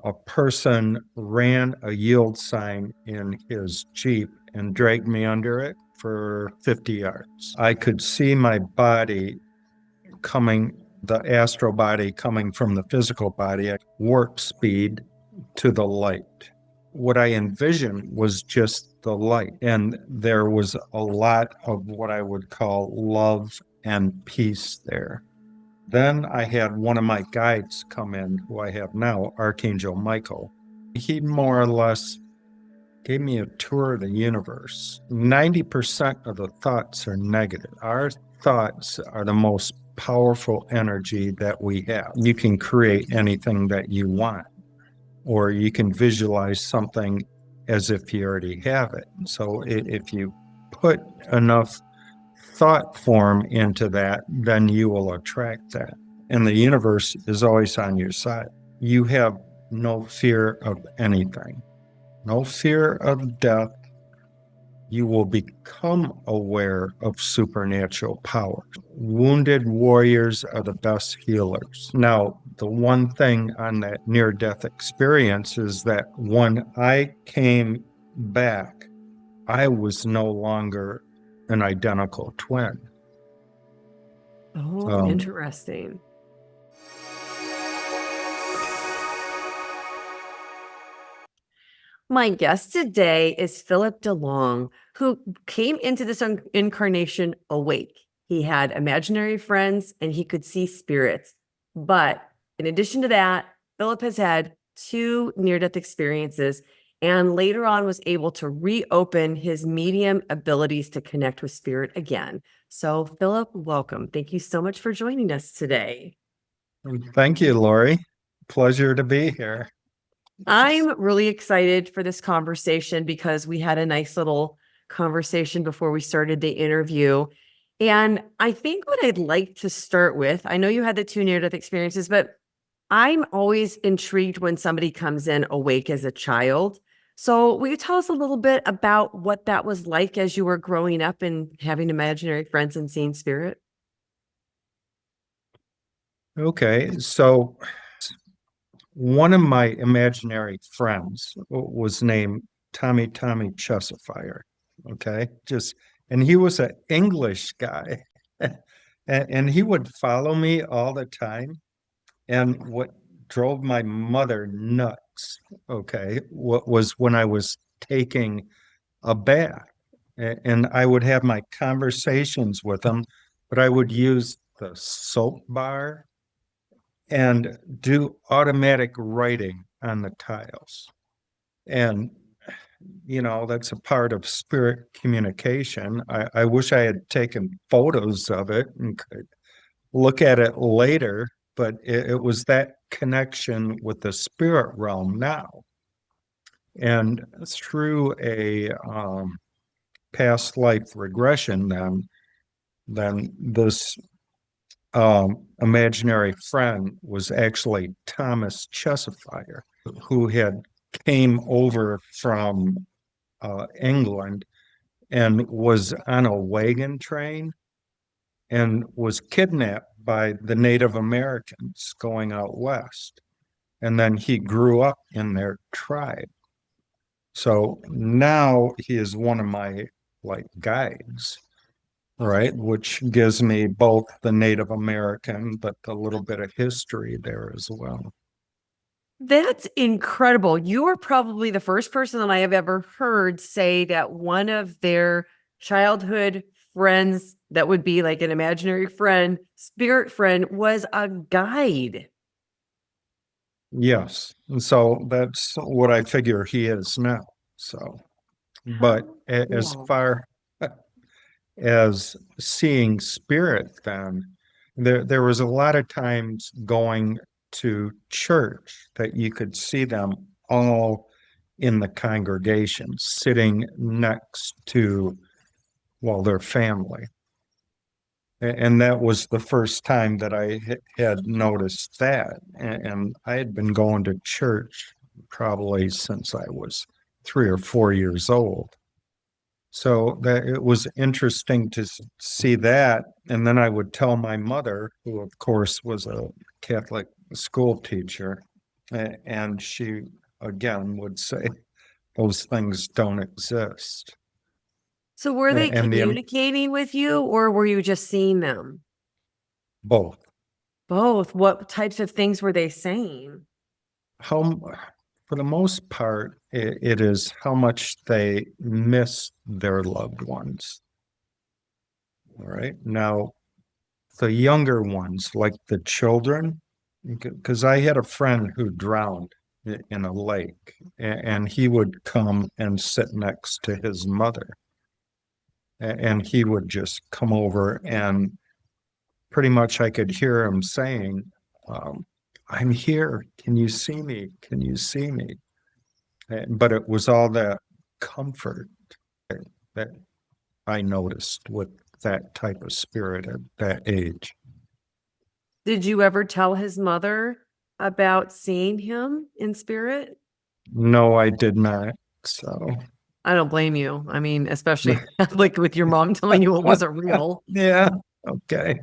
A person ran a yield sign in his Jeep and dragged me under it for 50 yards. I could see my body coming, the astral body coming from the physical body at warp speed to the light. What I envisioned was just the light. And there was a lot of what I would call love and peace there. Then I had one of my guides come in, who I have now, Archangel Michael. He more or less gave me a tour of the universe. 90% of the thoughts are negative. Our thoughts are the most powerful energy that we have. You can create anything that you want, or you can visualize something as if you already have it. So if you put enough thought form into that, then you will attract that. And the universe is always on your side. You have no fear of anything, no fear of death. You will become aware of supernatural power. Wounded warriors are the best healers. Now, the one thing on that near-death experience is that when I came back, I was no longer an identical twin. Oh, interesting. My guest today is Philip DeLong, who came into this incarnation awake. He had imaginary friends and he could see spirits. But in addition to that, Philip has had 2 near-death experiences and later on was able to reopen his medium abilities to connect with spirit again. So, Philip, welcome. Thank you so much for joining us today. Thank you, Laurie. Pleasure to be here. I'm really excited for this conversation because we had a nice little conversation before we started the interview. And I think what I'd like to start with, I know you had the 2 near-death experiences, but I'm always intrigued when somebody comes in awake as a child. So will you tell us a little bit about what that was like as you were growing up and having imaginary friends and seeing spirit? Okay, so one of my imaginary friends was named Tommy Chessifier. Okay, and he was an English guy, and he would follow me all the time. And what drove my mother nuts, okay, what was when I was taking a bath, and I would have my conversations with him, but I would use the soap bar and do automatic writing on the tiles. And, that's a part of spirit communication. I wish I had taken photos of it and could look at it later, but it was that connection with the spirit realm now. And through a past life regression, then this imaginary friend was actually Thomas Chessifier, who had came over from England and was on a wagon train and was kidnapped by the Native Americans going out west. And then he grew up in their tribe. So now he is one of my guides, right? Which gives me both the Native American, but a little bit of history there as well. That's incredible. You are probably the first person that I have ever heard say that one of their childhood friends that would be like an imaginary friend, spirit friend, was a guide. Yes. And so that's what I figure he is now. So, but as far as seeing spirit, then there was a lot of times going to church that you could see them all in the congregation sitting next to, well, their family. And that was the first time that I had noticed that. And I had been going to church probably since I was 3 or 4 years old. So that it was interesting to see that. And then I would tell my mother, who of course was a Catholic school teacher, And she again would say, those things don't exist. So were they And communicating with you, or were you just seeing them? both. Both. What types of things were they saying? How, for the most part, it is how much they miss their loved ones. All right. Now, the younger ones, like the children, because I had a friend who drowned in a lake, and he would come and sit next to his mother, and he would just come over, and pretty much I could hear him saying, I'm here. Can you see me? Can you see me? But it was all that comfort that I noticed with that type of spirit at that age. Did you ever tell his mother about seeing him in spirit? No, I did not. So, I don't blame you. I mean, especially like with your mom telling you it wasn't real. yeah, okay.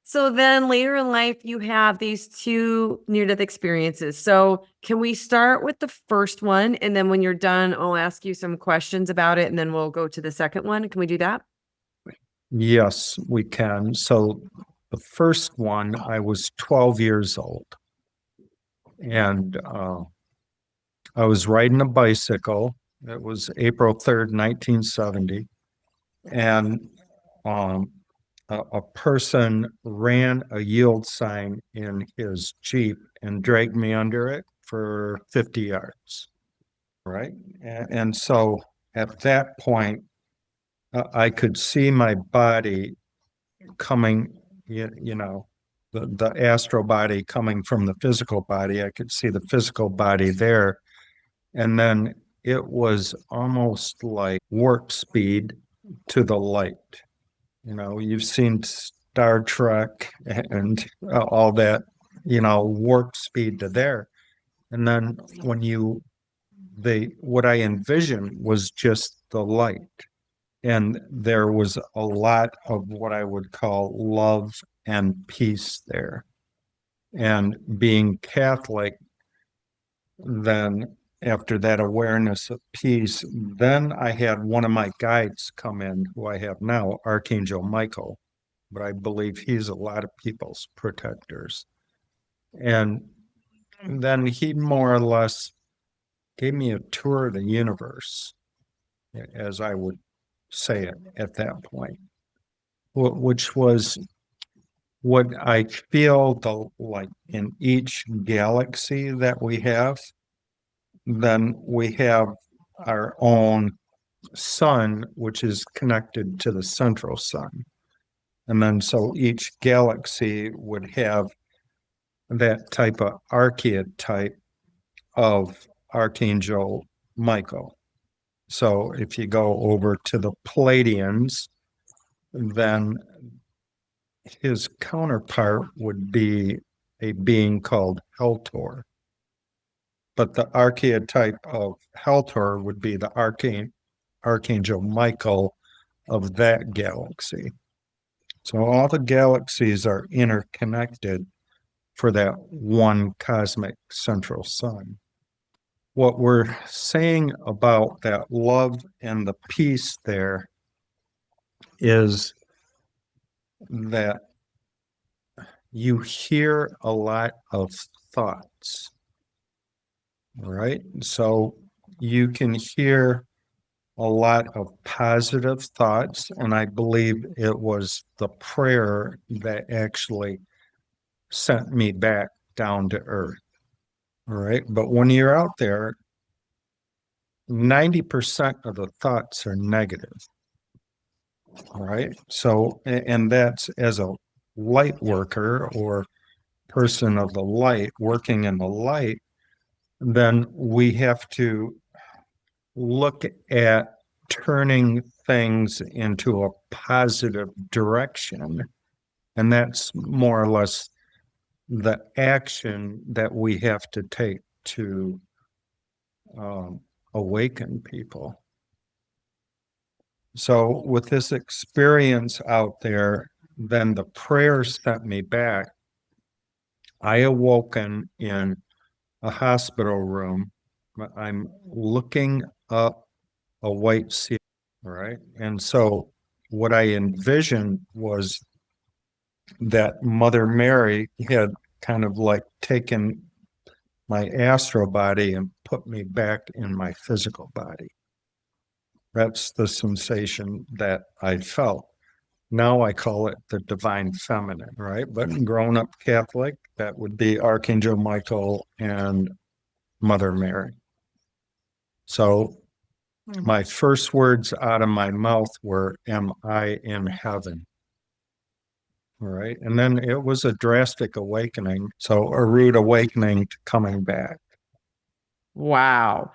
So then later in life, you have these two near-death experiences. So can we start with the first one? And then when you're done, I'll ask you some questions about it, and then we'll go to the second one. Can we do that? Yes, we can. So, the first one, I was 12 years old, and I was riding a bicycle. It was April 3rd, 1970. And um, a person ran a yield sign in his Jeep and dragged me under it for 50 yards. Right. And so at that point, I could see my body coming, the astral body coming from the physical body. I could see the physical body there. And then it was almost like warp speed to the light. You've seen Star Trek and all that, warp speed to there. And then what I envisioned was just the light. And there was a lot of what I would call love and peace there. And being Catholic, then after that awareness of peace, then I had one of my guides come in, who I have now, Archangel Michael, but I believe he's a lot of people's protectors. And then he more or less gave me a tour of the universe, as I would say it at that point, which was what I feel like in each galaxy that we have. Then we have our own sun, which is connected to the central sun. And then so each galaxy would have that type of archetype of Archangel Michael. So if you go over to the Pleiadians, then his counterpart would be a being called Heltor. But the archetype of Heltor would be the Archangel Michael of that galaxy. So all the galaxies are interconnected for that one cosmic central sun. What we're saying about that love and the peace there is that you hear a lot of thoughts, right? So you can hear a lot of positive thoughts, and I believe it was the prayer that actually sent me back down to earth. All right. But when you're out there, 90% of the thoughts are negative. All right. So, and that's as a light worker or person of the light working in the light, then we have to look at turning things into a positive direction. And that's more or less the action that we have to take to awaken people. So, with this experience out there, then the prayer sent me back I awoken in a hospital room. I'm looking up a white ceiling, right? And so what I envisioned was that Mother Mary had kind of like taken my astral body and put me back in my physical body. That's the sensation that I felt. Now I call it the divine feminine, right? But grown up Catholic, that would be Archangel Michael and Mother Mary. So my first words out of my mouth were, "Am I in heaven?" All right. And then it was a drastic awakening. So a rude awakening to coming back. Wow.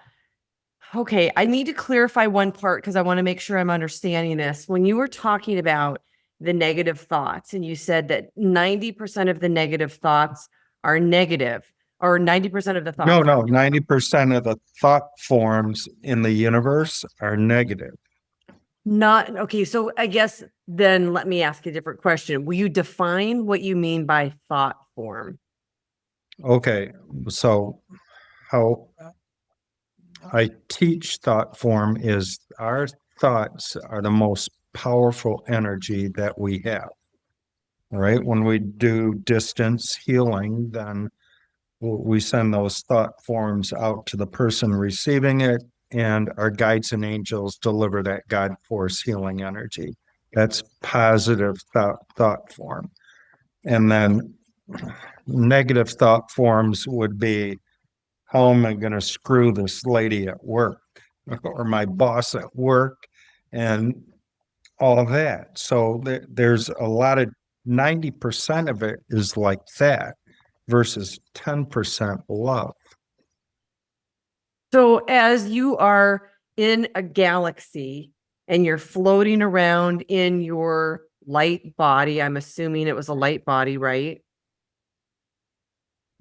Okay, I need to clarify one part because I want to make sure I'm understanding this. When you were talking about the negative thoughts, and you said that 90% of the negative thoughts are negative, or 90% of the thoughts. No, 90% of the thought forms in the universe are negative. Not okay. So I guess then let me ask a different question. Will you define what you mean by thought form? Okay. So how I teach thought form is our thoughts are the most powerful energy that we have. Right. When we do distance healing, then we send those thought forms out to the person receiving it, and our guides and angels deliver that God force healing energy. That's positive thought form. And then negative thought forms would be, how am I going to screw this lady at work or my boss at work and all of that. So there's a lot of 90% of it is like that versus 10% love. So as you are in a galaxy and you're floating around in your light body, I'm assuming it was a light body, right?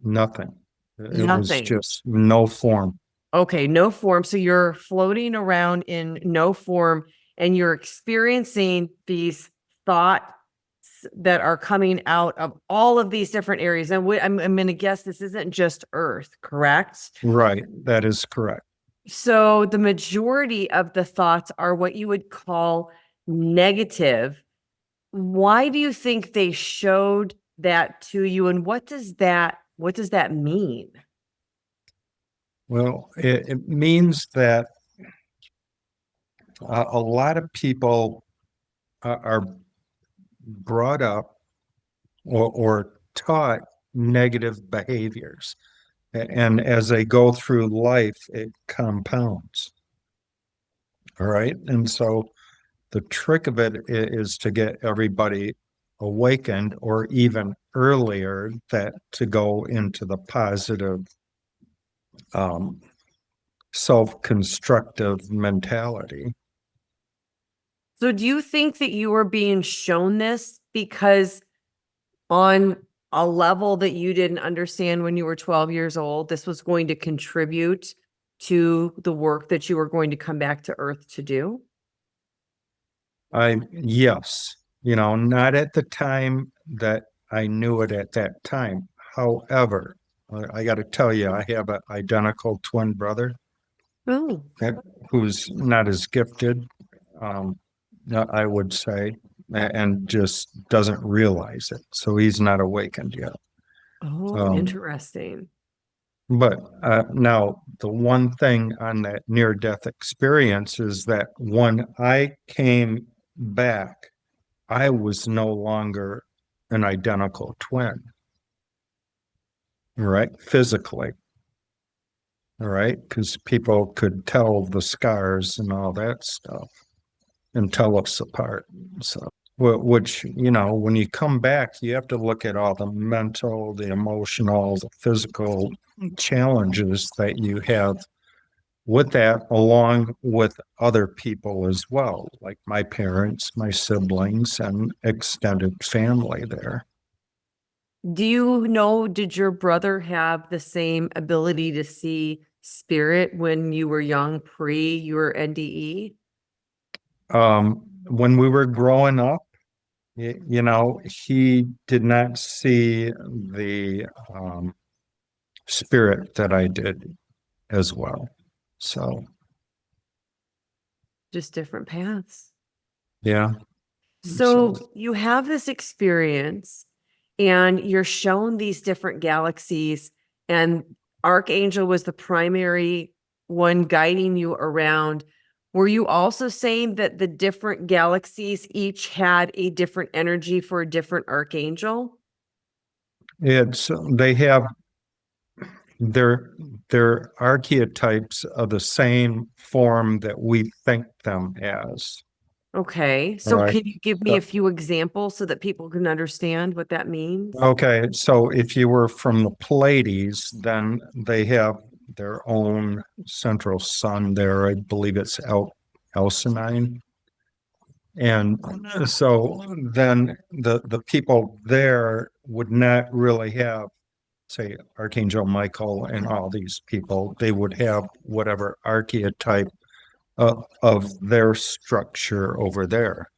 Nothing. It was Nothing. just no form. Okay, no form. So you're floating around in no form and you're experiencing these thoughts that are coming out of all of these different areas. And I'm going to guess this isn't just Earth, correct? Right. That is correct. So the majority of the thoughts are what you would call negative. Why do you think they showed that to you? And what does that mean? Well, it means that a lot of people are brought up or taught negative behaviors. And as they go through life, it compounds. All right. And so the trick of it is to get everybody awakened or even earlier that to go into the positive um, self-constructive mentality. So do you think that you were being shown this because on a level that you didn't understand when you were 12 years old, this was going to contribute to the work that you were going to come back to Earth to do? Yes, not at the time that I knew it at that time. However, I got to tell you, I have an identical twin brother Oh, who's not as gifted, um, I would say, and just doesn't realize it. So he's not awakened yet. oh, Um, interesting. but now, the one thing on that near-death experience is that when I came back, I was no longer an identical twin, right? Physically, all right? Because people could tell the scars and all that stuff and tell us apart. So, which, when you come back, you have to look at all the mental, the emotional, the physical challenges that you have with that, along with other people as well, like my parents, my siblings, and extended family there. Do you know, did your brother have the same ability to see spirit when you were young, pre your NDE? When we were growing up, You know, he did not see the spirit that I did as well. So, Just different paths. yeah. So, So you have this experience and you're shown these different galaxies, and Archangel was the primary one guiding you around. Were you also saying that the different galaxies each had a different energy for a different archangel? they have their archetypes of the same form that we think them as. Okay. All So right. can you give me a few examples so that people can understand what that means? Okay, so if you were from the Pleiades, then they have their own central sun there. I believe it's Alcynine. And so then the people there would not really have, say, Archangel Michael and all these people. They would have whatever archetype of their structure over there.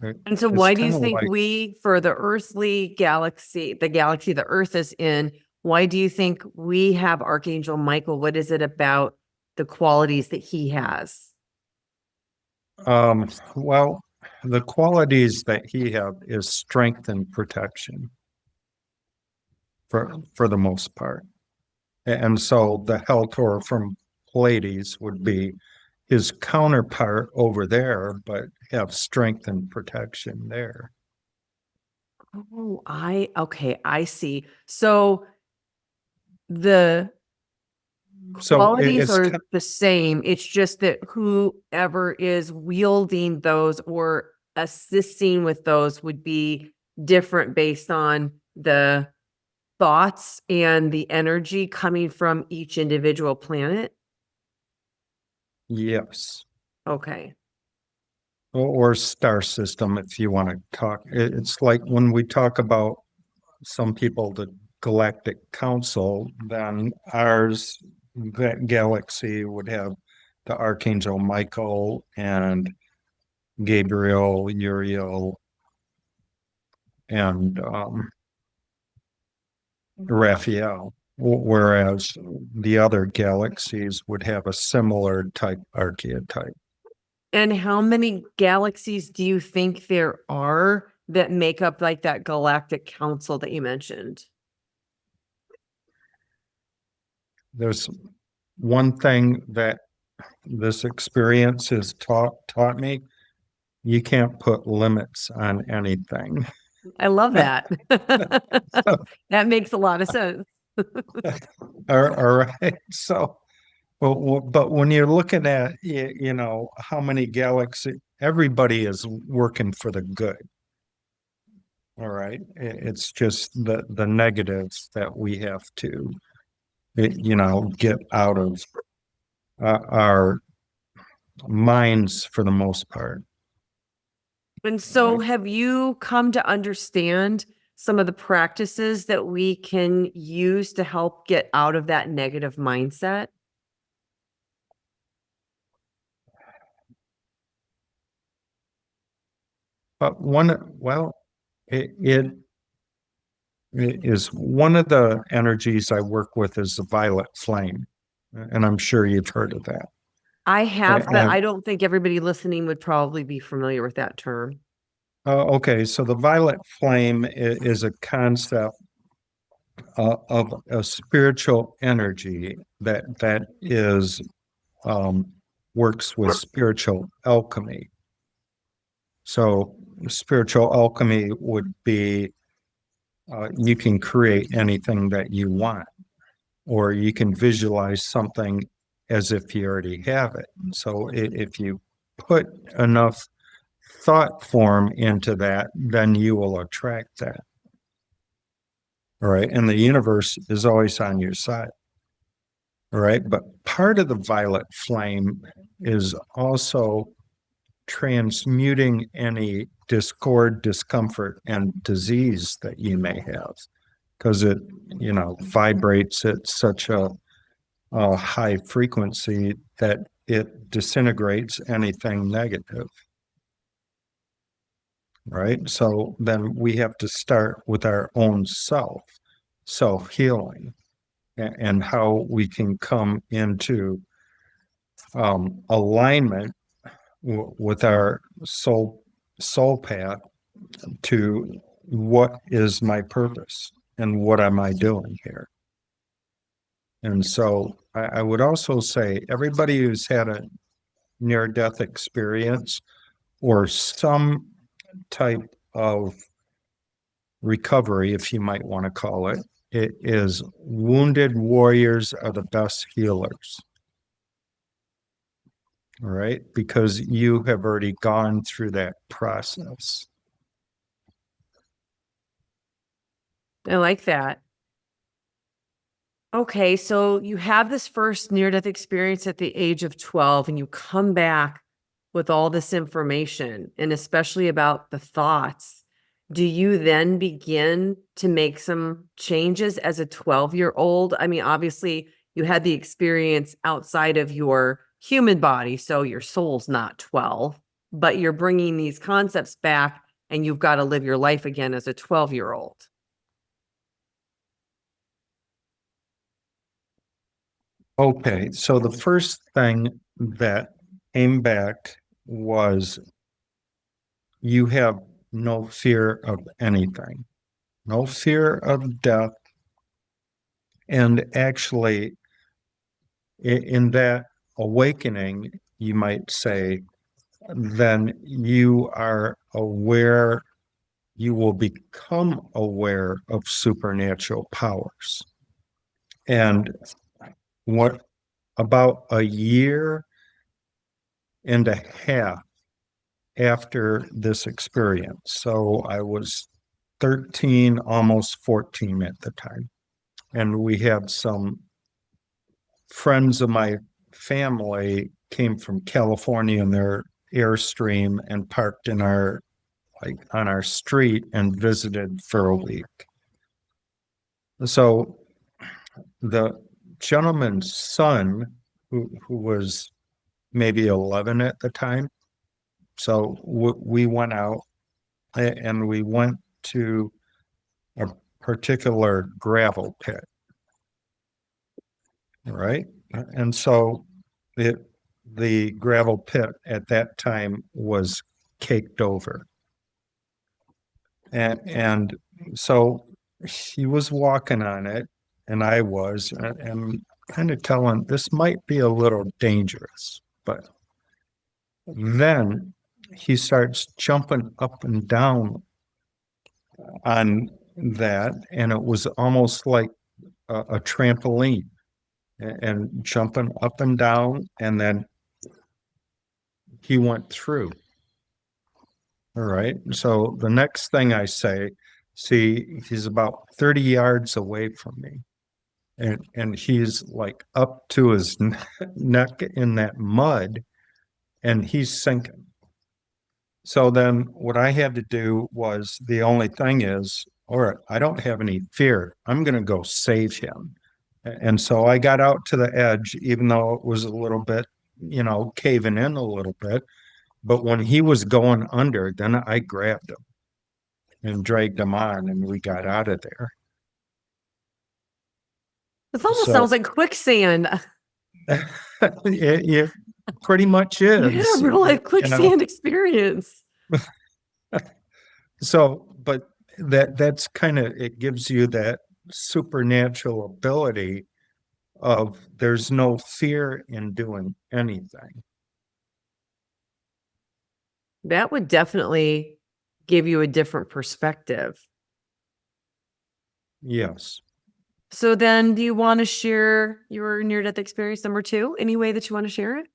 And so It's why do you kind of think like, we, for the earthly galaxy, the galaxy the Earth is in, why do you think we have Archangel Michael? What is it about the qualities that he has? well, the qualities that he have is strength and protection for the most part. And so the Heltor from Pleiades would be his counterpart over there, but have strength and protection there. Oh, okay, I see. So the So qualities it's are the same. It's just that whoever is wielding those or assisting with those would be different based on the thoughts and the energy coming from each individual planet. yes, Okay. or star system if you want to talk. It's like when we talk about some people the Galactic Council, then ours that galaxy would have the Archangel Michael and Gabriel, Uriel, and Raphael, whereas the other galaxies would have a similar type archetype. And how many galaxies do you think there are that make up like that galactic council that you mentioned? There's one thing that this experience has taught me: you can't put limits on anything. I love that. That makes a lot of sense. All right. So, but when you're looking at, you know, how many galaxies, everybody is working for the good. All right. It's just the negatives that we have to, you know, get out of our minds for the most part. And All so right. have you come to understand some of the practices that we can use to help get out of that negative mindset? But well, it is one of the energies I work with is the violet flame. And I'm sure you've heard of that. I have, but And I don't think everybody listening would probably be familiar with that term. okay, so the violet flame is a concept of a spiritual energy that is um, works with spiritual alchemy. So spiritual alchemy would be you can create anything that you want, or you can visualize something as if you already have it. So if you put enough thought form into that, then you will attract that. All right. And the universe is always on your side. All right. But part of the violet flame is also transmuting any discord, discomfort, and disease that you may have because it, you know, vibrates at such a high frequency that it disintegrates anything negative. right? So then we have to start with our own self-healing, and how we can come into alignment with our soul path to what is my purpose and what am I doing here. And so I would also say everybody who's had a near-death experience or some type of recovery, if you might want to call it, it is wounded warriors are the best healers. All right, because you have already gone through that process. I like that. Okay, so you have this first near-death experience at the age of 12, and you come back with all this information, and especially about the thoughts. Do you then begin to make some changes as a 12-year-old? I mean, obviously, you had the experience outside of your human body, so your soul's not 12, but you're bringing these concepts back, and you've got to live your life again as a 12-year-old. Okay, so the first thing that came back was you have no fear of anything, no fear of death. And actually, in that awakening, you might say, then you are aware, you will become aware of supernatural powers. And what about a year and a half after this experience, so I was 13, almost 14 at the time, and we had some friends of my family came from California in their Airstream and parked in our on our street and visited for a week. So the gentleman's son, who was maybe 11 at the time, so we went out and we went to a particular gravel pit, right? And so the gravel pit at that time was caked over. And so he was walking on it, and I was, and kind of telling this might be a little dangerous. But then he starts jumping up and down on that, and it was almost like a trampoline, and jumping up and down, and then he went through. All right. So the next thing I say, see, he's about 30 yards away from me. And he's like up to his neck in that mud, and he's sinking. So then what I had to do was, the only thing is, all right, I don't have any fear. I'm going to go save him. And so I got out to the edge, even though it was a little bit, caving in a little bit. But when he was going under, then I grabbed him and dragged him on, and we got out of there. This almost So sounds like quicksand. it pretty much You had is, a real life quicksand experience. So, but that's kind of, it gives you that supernatural ability of there's no fear in doing anything. That would definitely give you a different perspective. Yes. So then, do you want to share your near-death experience number 2? Any way that you want to share it?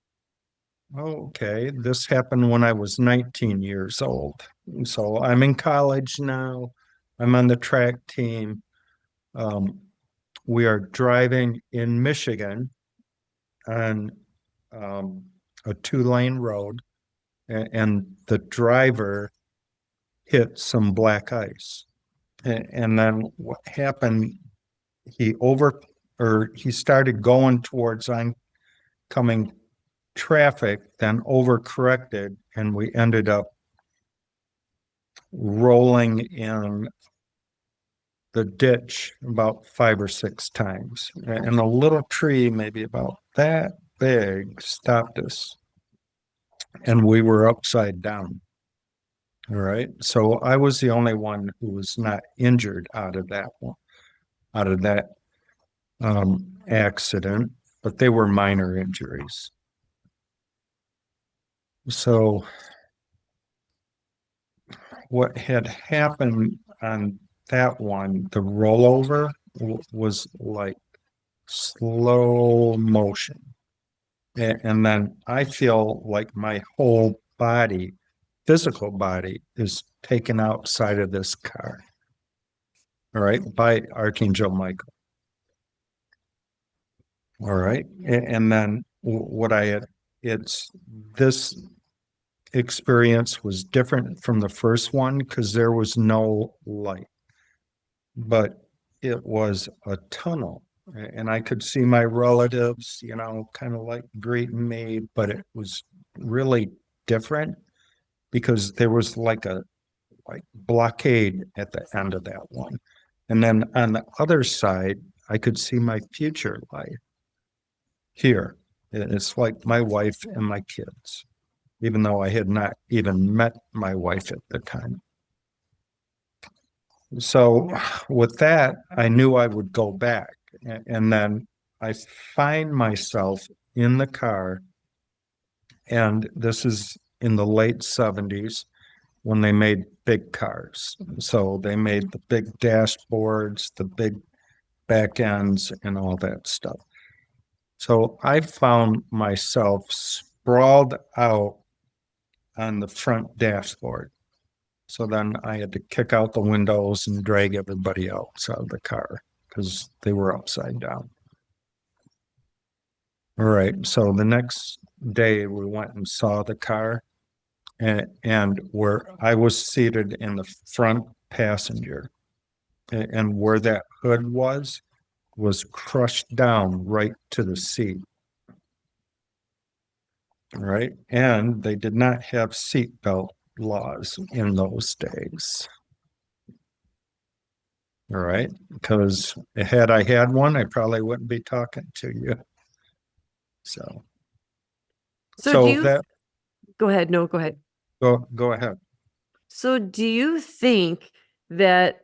Okay. This happened when I was 19 years old. So I'm in college now. I'm on the track team. We are driving in Michigan on a 2-lane road, and the driver hit some black ice. And then what happened, he started going towards oncoming traffic, then overcorrected, and we ended up rolling in the ditch about 5 or 6 times. And a little tree, maybe about that big, stopped us. And we were upside down. All right. So I was the only one who was not injured out of that one, out of that accident, but they were minor injuries. So what had happened on that one, the rollover was like slow motion. And then I feel like my whole body, physical body, is taken outside of this car. All right, by Archangel Michael. All right. And then what I had, it's this experience was different from the first one because there was no light, but it was a tunnel. And I could see my relatives, you know, kind of like greeting me, but it was really different because there was like a blockade at the end of that one. And then on the other side, I could see my future life here. It's like my wife and my kids, even though I had not even met my wife at the time. So with that, I knew I would go back. And then I find myself in the car, and this is in the late 70s when they made big cars. So they made the big dashboards, the big back ends, and all that stuff. So I found myself sprawled out on the front dashboard. So then I had to kick out the windows and drag everybody else out of the car because they were upside down. All right. So the next day we went and saw the car, and where I was seated in the front passenger, and where that hood was crushed down right to the seat. Right. And they did not have seatbelt laws in those days. All right. Because had I had one, I probably wouldn't be talking to you. So, So do so you that go ahead? No, go ahead. go ahead. So do you think that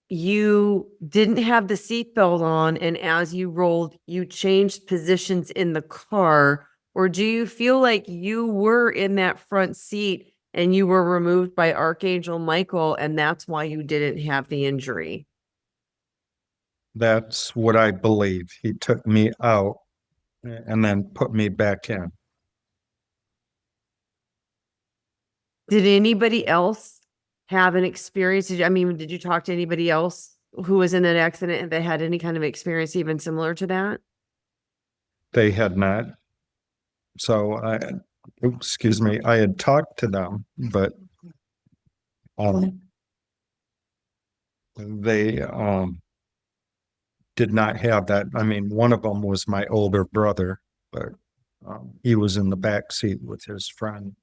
you didn't have the seatbelt on and as you rolled, you changed positions in the car? Or do you feel like you were in that front seat and you were removed by Archangel Michael and that's why you didn't have the injury? That's what I believe. He took me out and then put me back in. Did anybody else have an experience? Did you talk to anybody else who was in that accident and they had any kind of experience even similar to that? They had not. So excuse me, I had talked to them, but they did not have that. I mean, one of them was my older brother, but he was in the back seat with his friend.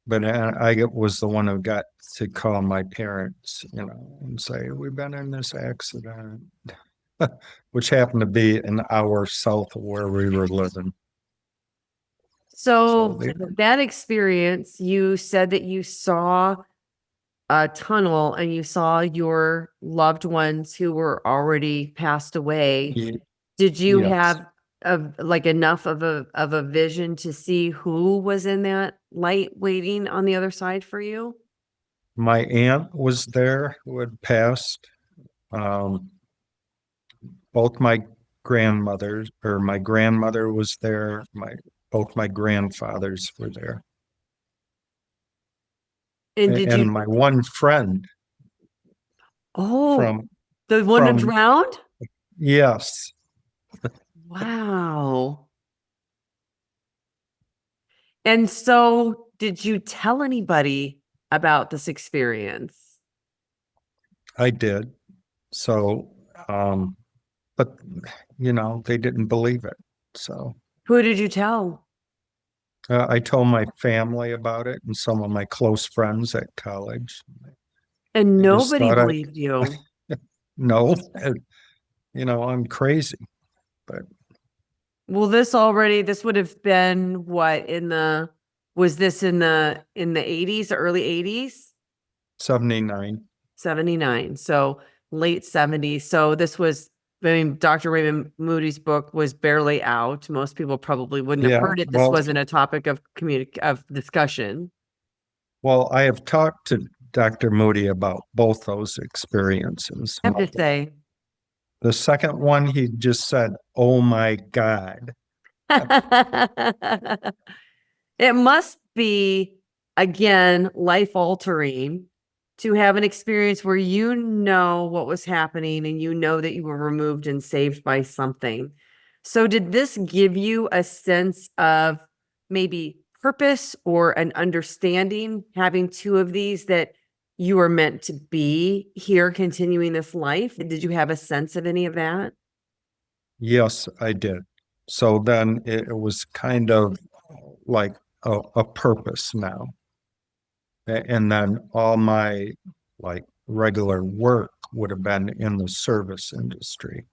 But I was the one who got to call my parents, you know, and say, we've been in this accident, which happened to be an hour south of where we were living. So that experience, you said that you saw a tunnel and you saw your loved ones who were already passed away. Did you Yes. have enough of a vision to see who was in that light waiting on the other side for you? My aunt was there who had passed. Both my grandmothers, or my grandmother was there. Both my grandfathers were there. And did And you? my one friend Oh, from the one who drowned? yes. Wow. And so, did you tell anybody about this experience? I did. So, but you know, they didn't believe it. So Who did you tell? I told my family about it and some of my close friends at college. And They just nobody thought I believed you. no, I'm crazy. But Well, this would have been what was this in the 80s, early 80s? 79. 79. So late 70s. So this was, I mean, Dr. Raymond Moody's book was barely out. Most people probably wouldn't have Yeah, heard it. This wasn't a topic of of discussion. well, I have talked to Dr. Moody about both those experiences. I have to say, The second one, he just said, "Oh my God." it must be, again, life altering to have an experience where you know what was happening and you know that you were removed and saved by something. So, did this give you a sense of maybe purpose or an understanding having two of these that you were meant to be here continuing this life? Did you have a sense of any of that? Yes, I did. So then it was kind of like a purpose now. And then all my like regular work would have been in the service industry.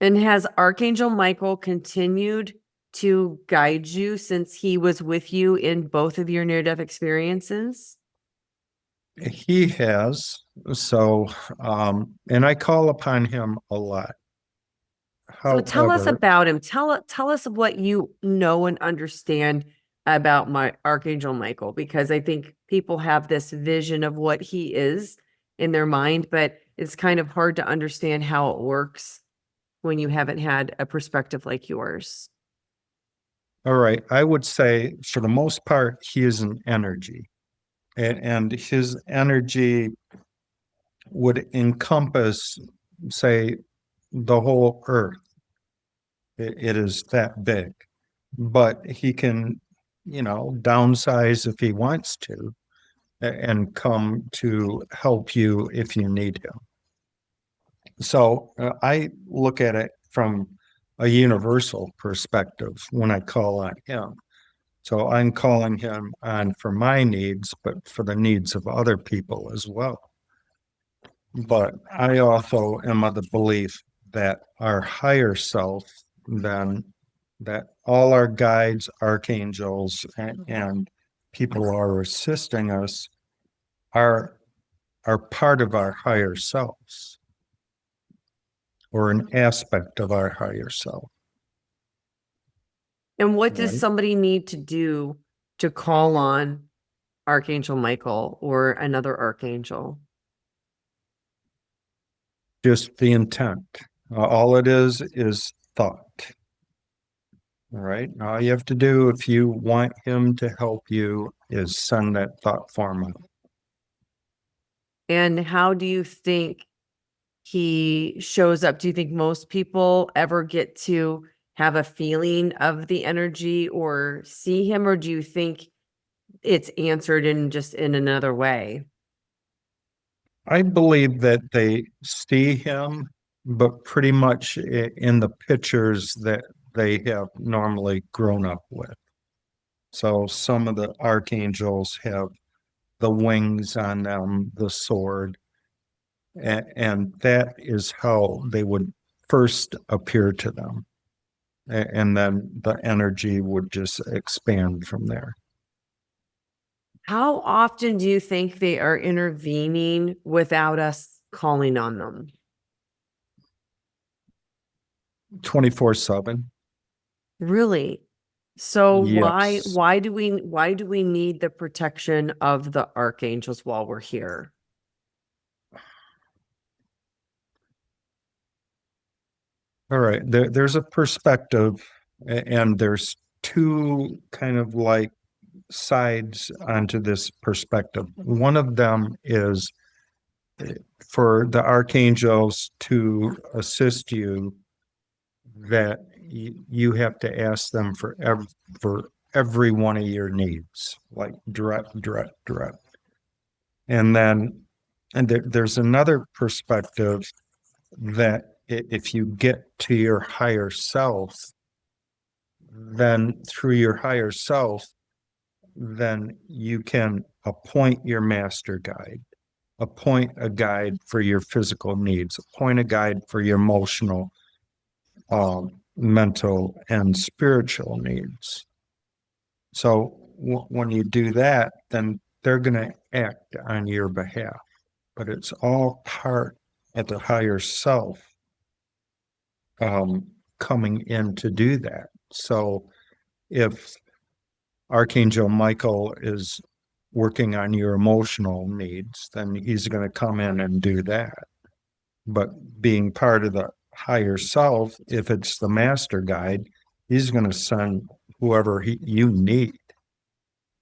And has Archangel Michael continued to guide you since he was with you in both of your near-death experiences? He has. So, and I call upon him a lot. So tell us However, about him. Tell us what you know and understand about my Archangel Michael, because I think people have this vision of what he is in their mind, but it's kind of hard to understand how it works when you haven't had a perspective like yours. all right, I would say for the most part, he is an energy. And his energy would encompass, say, the whole earth. It is that big, but he can, downsize if he wants to and come to help you if you need him. So I look at it from a universal perspective when I call on him. So I'm calling him on for my needs, but for the needs of other people as well. But I also am of the belief that our higher self, then that all our guides, archangels, and people who are assisting us are part of our higher selves or an aspect of our higher self. And what does Right? somebody need to do to call on Archangel Michael or another archangel? Just the intent. All it is thought. All right. All you have to do if you want him to help you is send that thought form out. And how do you think he shows up? Do you think most people ever get to have a feeling of the energy or see him, or do you think it's answered in just in another way? I believe that they see him, but pretty much in the pictures that they have normally grown up with. So some of the archangels have the wings on them, the sword, and that is how they would first appear to them. And then the energy would just expand from there. How often do you think they are intervening without us calling on them? 24/7. Really? So Yes. why do we need the protection of the archangels while we're here? All right. There's a perspective, and there's two kind of like sides onto this perspective. One of them is for the archangels to assist you, that you have to ask them for every one of your needs, like direct. And then, there's another perspective that if you get to your higher self, then through your higher self, then you can appoint your master guide, appoint a guide for your physical needs, appoint a guide for your emotional, mental, and spiritual needs. So when you do that, then they're going to act on your behalf. But it's all part of the higher self coming in to do that. So if Archangel Michael is working on your emotional needs, then he's going to come in and do that. But being part of the higher self, if it's the master guide, he's going to send whoever you need.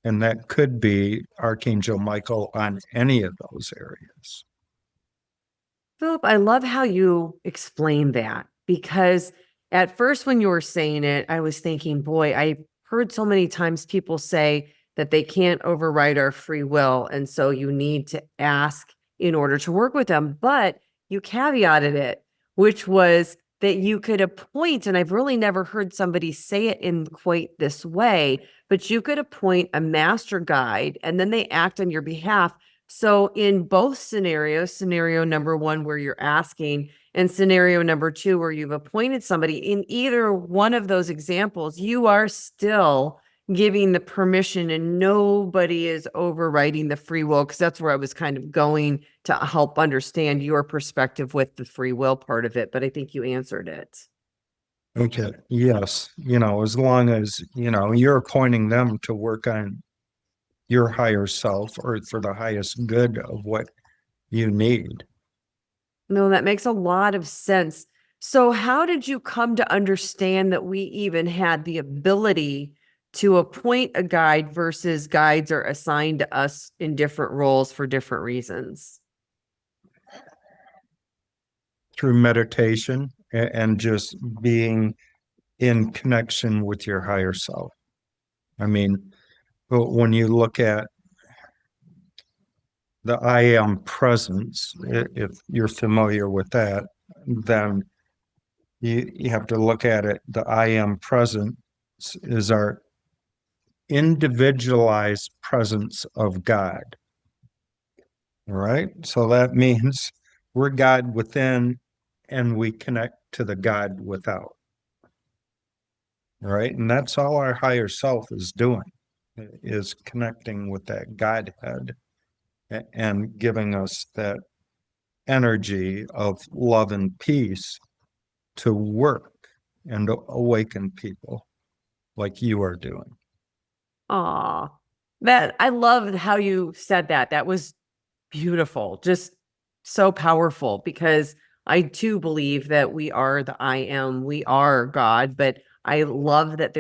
And that could be Archangel Michael on any of those areas. Philip, I love how you explain that, because at first when you were saying it, I was thinking, boy, I heard so many times people say that they can't override our free will. And so you need to ask in order to work with them. But you caveated it, which was that you could appoint, and I've really never heard somebody say it in quite this way, but you could appoint a master guide and then they act on your behalf. So in both scenarios, scenario number one, where you're asking, and scenario number two, where you've appointed somebody, in either one of those examples, you are still giving the permission and nobody is overriding the free will, because that's where I was kind of going to help understand your perspective with the free will part of it. But I think you answered it. Okay. Yes. As long as, you're appointing them to work on your higher self or for the highest good of what you need. No, that makes a lot of sense. So how did you come to understand that we even had the ability to appoint a guide versus guides are assigned to us in different roles for different reasons? Through meditation and just being in connection with your higher self. I mean, when you look at the I am presence, if you're familiar with that, then you have to look at it. The I am presence is our individualized presence of God. All right. So that means we're God within and we connect to the God without. All right. And that's all our higher self is doing, is connecting with that Godhead and giving us that energy of love and peace to work and awaken people like you are doing. Aw, that I love how you said that. That was beautiful, just so powerful, because I too believe that we are the I am, we are God, but I love that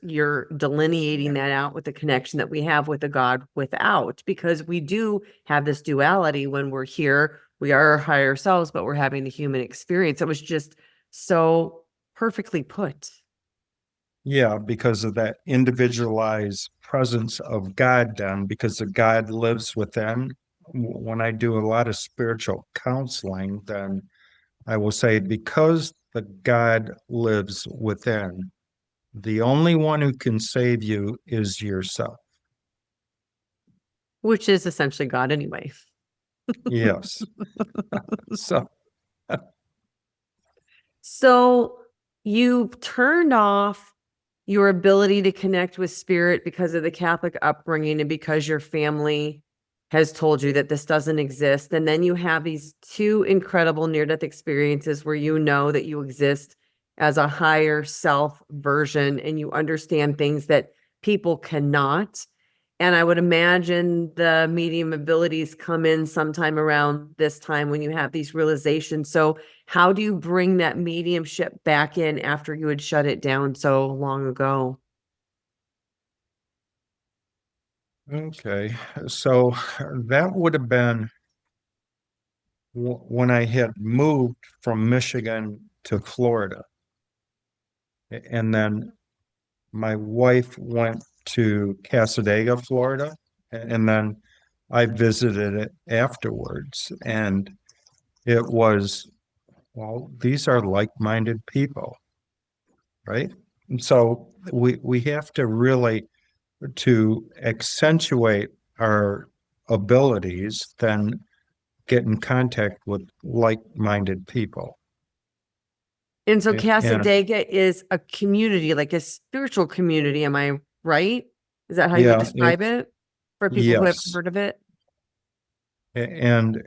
you're delineating that out with the connection that we have with the God without, because we do have this duality when we're here. We are our higher selves, but we're having the human experience. It was just so perfectly put. Yeah, because of that individualized presence of God, then, because the God lives within. When I do a lot of spiritual counseling, then I will say, because the God lives within, the only one who can save you is yourself. Which is essentially God anyway. Yes. So, So you turned off your ability to connect with spirit because of the Catholic upbringing and because your family has told you that this doesn't exist. And then you have these two incredible near-death experiences where you know that you exist as a higher self version and you understand things that people cannot. And I would imagine the medium abilities come in sometime around this time when you have these realizations. So how do you bring that mediumship back in after you had shut it down so long ago? okay. So that would have been when I had moved from Michigan to Florida. And then my wife went to Casadega, Florida, and then I visited it afterwards. And it was, well, these are like-minded people, right? So we have to really, to accentuate our abilities, then get in contact with like-minded people. And so And Casadega is a community, like a spiritual community. Am I right? Is that how you would yeah, describe it for people who haven't yes. heard of it? And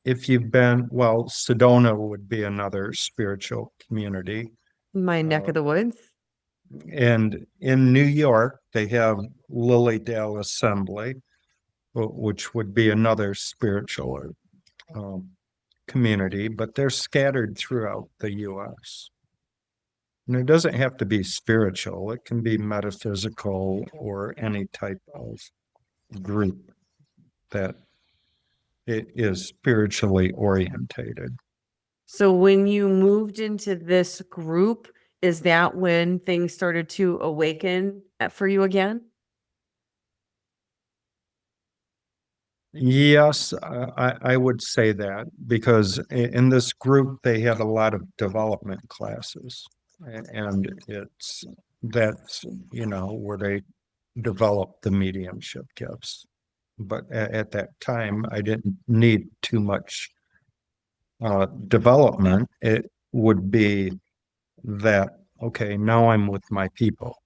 if you've been, well, Sedona would be another spiritual community. My neck Uh, of the woods. and in New York, they have Lilydale Assembly, which would be another spiritual um, community, but they're scattered throughout the US. And it doesn't have to be spiritual, it can be metaphysical or any type of group that it is spiritually orientated. So when you moved into this group, is that when things started to awaken for you again? Yes, I would say that because in this group, they had a lot of development classes. And that's, where they develop the mediumship gifts. But at that time, I didn't need too much development. It would be that, okay, now I'm with my people.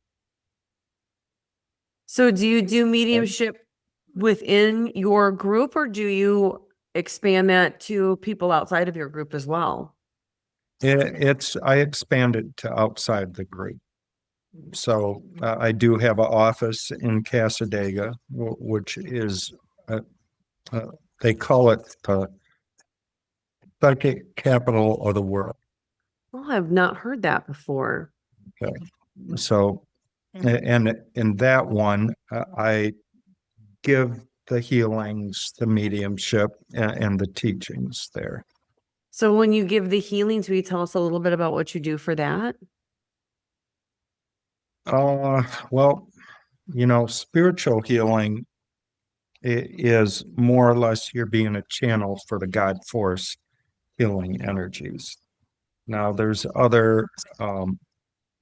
So do you do Right? mediumship within your group, or do you expand that to people outside of your group as well? I expanded to outside the group. So I do have an office in Casadega, which is, uh, uh, they call it the psychic capital of the world. Oh, I've not heard that before. Okay. So, and in that one, I give the healings, the mediumship, and the teachings there. So when you give the healings, will you tell us a little bit about what you do for that? Well, spiritual healing is more or less you're being a channel for the God force healing energies. Now, there's other um,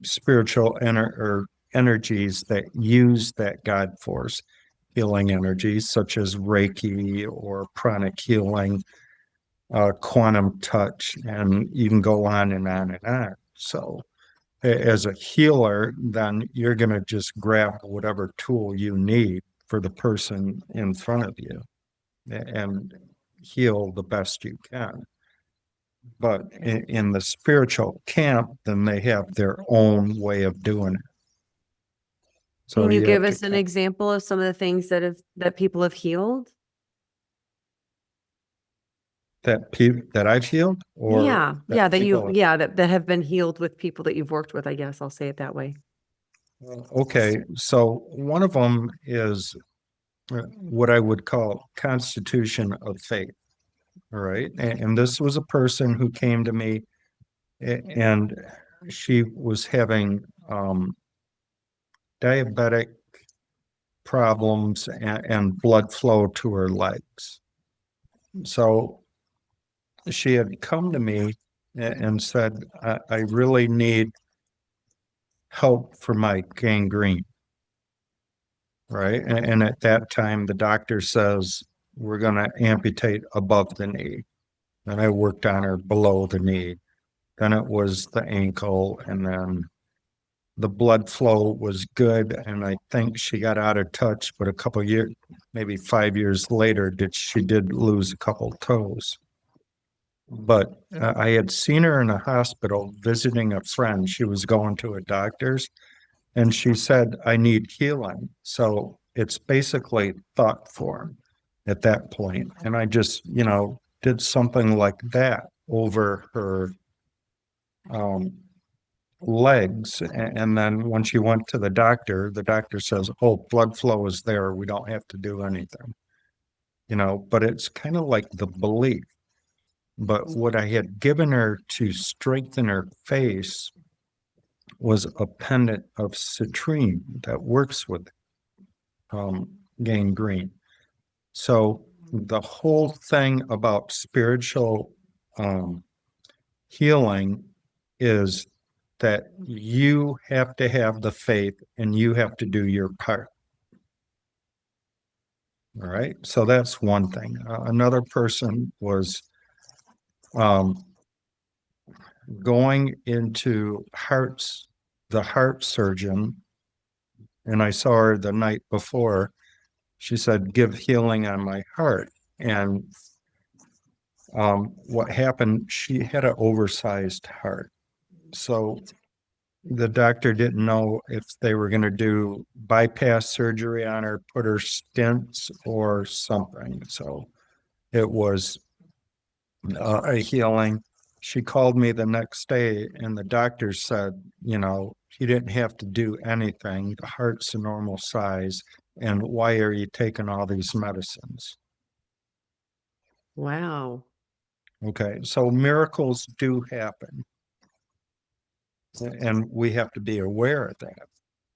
spiritual or energies that use that God force healing energies, such as Reiki or pranic healing, quantum touch, and you can go on and on and on. So, as a healer, then you're going to just grab whatever tool you need for the person in front of you and heal the best you can. But in the spiritual camp, then they have their own way of doing it. So Can you you give have to us an example of some of the things that people have healed? that I've healed or Yeah, that yeah, that people. that have been healed with people that you've worked with, I guess I'll say it that way. Okay, so one of them is what I would call constitution of faith. All right, and this was a person who came to me, and she was having diabetic problems and blood flow to her legs. So she had come to me and said, I really need help for my gangrene. Right. And at that time, the doctor says, we're going to amputate above the knee. And I worked on her below the knee. Then it was the ankle. And then the blood flow was good. And I think she got out of touch. But a couple of years, maybe 5 years later, she did lose a couple toes. But I had seen her in a hospital visiting a friend. She was going to a doctor's and she said, I need healing. So it's basically thought form at that point. And I just, did something like that over her um, legs. And then when she went to the doctor says, oh, blood flow is there. We don't have to do anything, but it's kind of like the belief. But what I had given her to strengthen her face was a pendant of citrine that works with gangrene. So the whole thing about spiritual um, healing is that you have to have the faith and you have to do your part. All right. So that's one thing. Another person was going into the heart surgeon, and I saw her the night before. She said, "Give healing on my heart." And what happened, she had an oversized heart. So the doctor didn't know if they were going to do bypass surgery on her, put her stents or something. So it was a healing. She called me the next day, and the doctor said, you didn't have to do anything. The heart's a normal size. And why are you taking all these medicines? Wow. Okay. So miracles do happen. And we have to be aware of that.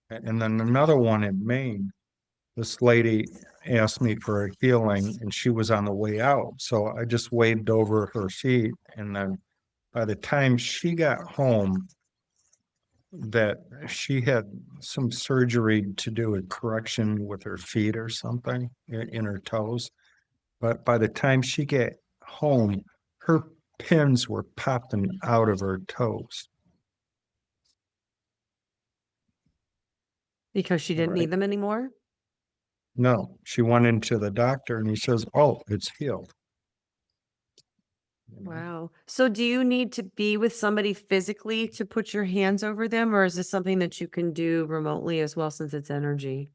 And then another one in Maine, this lady asked me for a healing and she was on the way out. So I just waved over her feet. And then by the time she got home, that she had some surgery to do a correction with her feet or something in her toes. But by the time she get home, her pins were popping out of her toes. Because she didn't need them anymore? No, she went into the doctor and he says, "Oh, it's healed." Wow. So do you need to be with somebody physically to put your hands over them, or is this something that you can do remotely as well since it's energy?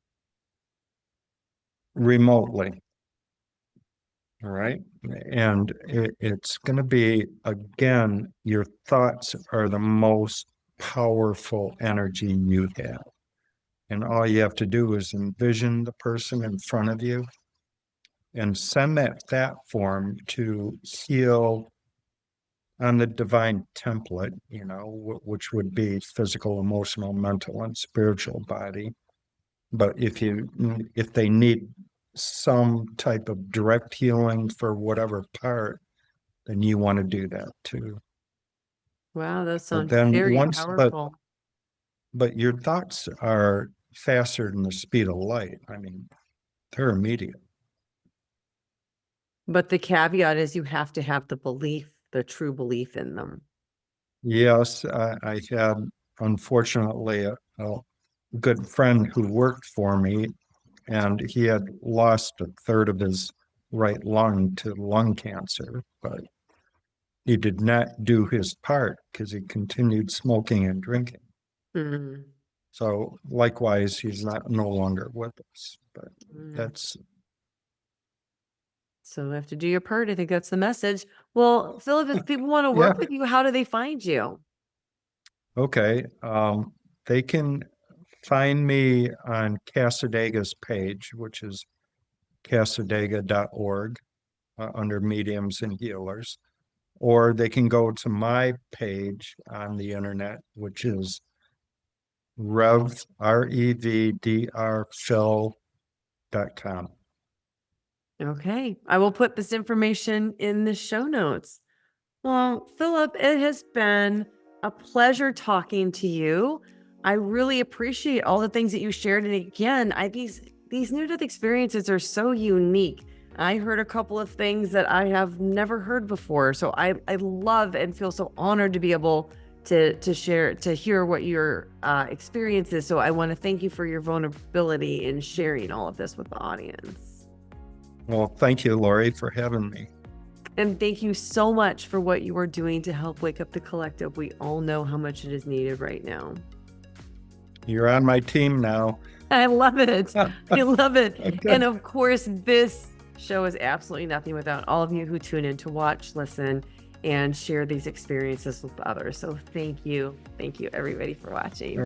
Remotely. All right. And it's going to be, again, your thoughts are the most powerful energy you have. And all you have to do is envision the person in front of you and send that form to heal on the divine template, which would be physical, emotional, mental, and spiritual body. But if they need some type of direct healing for whatever part, then you want to do that too. Wow, that But sounds then very once, powerful. but your thoughts are faster than the speed of light. I mean, they're immediate. But the caveat is you have to have the belief, the true belief in them. Yes, I had, unfortunately, a good friend who worked for me, and he had lost a third of his right lung to lung cancer, but he did not do his part because he continued smoking and drinking. Mm. So likewise, he's no longer with us. But Mm. that's So you have to do your part. I think that's the message. Well, Philip, if people want to work with you, how do they find you? okay. They can find me on Casadega's page, which is casadega.org, under mediums and healers, or they can go to my page on the internet, which is revdrphil.com. Okay. I will put this information in the show notes. Well, Philip, it has been a pleasure talking to you. I really appreciate all the things that you shared. And again, these near-death experiences are so unique. I heard a couple of things that I have never heard before. So I love and feel so honored to be able to share, to hear what your experience is. So I want to thank you for your vulnerability in sharing all of this with the audience. Well, thank you, Laurie, for having me. And thank you so much for what you are doing to help wake up the collective. We all know how much it is needed right now. You're on my team now. I love it. I love it. Okay. And of course, this show is absolutely nothing without all of you who tune in to watch, listen, and share these experiences with others. So thank you. Thank you, everybody, for watching.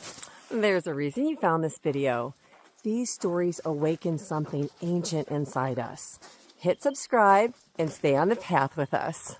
There's a reason you found this video. These stories awaken something ancient inside us. Hit subscribe and stay on the path with us.